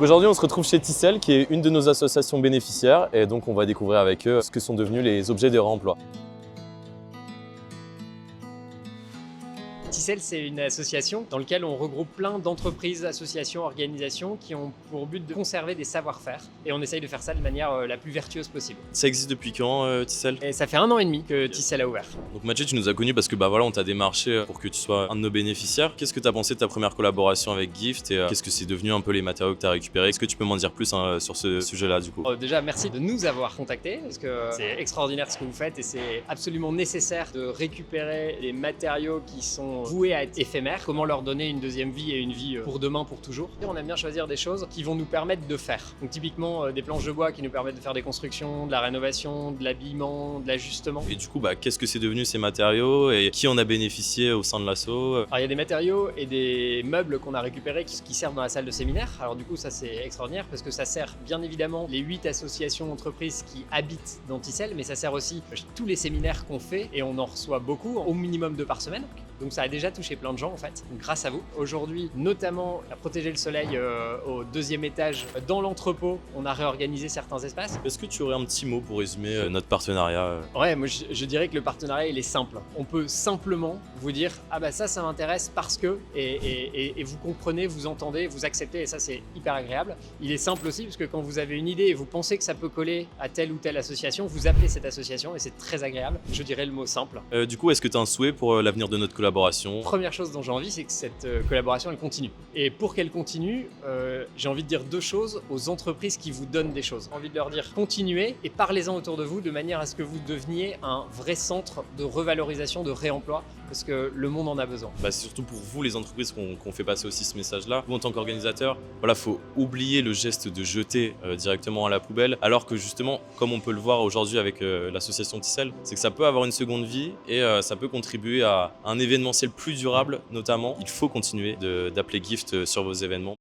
Aujourd'hui, on se retrouve chez Tissel, qui est une de nos associations bénéficiaires, et donc on va découvrir avec eux ce que sont devenus les objets de réemploi. Tissel, c'est une association dans laquelle on regroupe plein d'entreprises, associations, organisations qui ont pour but de conserver des savoir-faire. Et on essaye de faire ça de manière la plus vertueuse possible. Ça existe depuis quand, Tissel? Et ça fait 1 an et demi que Tissel a ouvert. Donc Mathieu, tu nous as connus parce que on t'a démarché pour que tu sois un de nos bénéficiaires. Qu'est-ce que tu as pensé de ta première collaboration avec Gift et qu'est-ce que c'est devenu un peu les matériaux que tu as récupérés? Est-ce que tu peux m'en dire plus sur ce sujet-là du coup? Déjà, merci de nous avoir contactés parce que c'est extraordinaire ce que vous faites et c'est absolument nécessaire de récupérer les matériaux qui sont voués à être éphémères. Comment leur donner une deuxième vie et une vie pour demain, pour toujours. Et on aime bien choisir des choses qui vont nous permettre de faire. Donc typiquement des planches de bois qui nous permettent de faire des constructions, de la rénovation, de l'habillement, de l'ajustement. Et du coup, qu'est-ce que c'est devenu ces matériaux et qui en a bénéficié au sein de l'asso? Alors il y a des matériaux et des meubles qu'on a récupérés qui servent dans la salle de séminaire. Alors du coup ça c'est extraordinaire parce que ça sert bien évidemment les 8 associations entreprises qui habitent dans Tissel, mais ça sert aussi tous les séminaires qu'on fait et on en reçoit beaucoup, au minimum 2 par semaine. Donc ça a déjà touché plein de gens en fait, donc, grâce à vous. Aujourd'hui, notamment à protéger le soleil au 2e étage dans l'entrepôt, on a réorganisé certains espaces. Est-ce que tu aurais un petit mot pour résumer notre partenariat? Ouais, moi je dirais que le partenariat il est simple. On peut simplement vous dire ah bah ça m'intéresse parce que et vous comprenez, vous entendez, vous acceptez et ça c'est hyper agréable. Il est simple aussi parce que quand vous avez une idée et vous pensez que ça peut coller à telle ou telle association, vous appelez cette association et c'est très agréable. Je dirais le mot simple. Du coup, est-ce que tu as un souhait pour l'avenir de notre collaboration? Première chose dont j'ai envie, c'est que cette collaboration elle continue. Et pour qu'elle continue, j'ai envie de dire 2 choses aux entreprises qui vous donnent des choses. J'ai envie de leur dire continuez et parlez-en autour de vous de manière à ce que vous deveniez un vrai centre de revalorisation, de réemploi, parce que le monde en a besoin. C'est surtout pour vous, les entreprises, qu'on fait passer aussi ce message-là. Vous, en tant qu'organisateur, faut oublier le geste de jeter directement à la poubelle, alors que justement, comme on peut le voir aujourd'hui avec l'association Tissel, c'est que ça peut avoir une seconde vie et ça peut contribuer à un événementiel plus durable, notamment. Il faut continuer d'appeler Gift sur vos événements.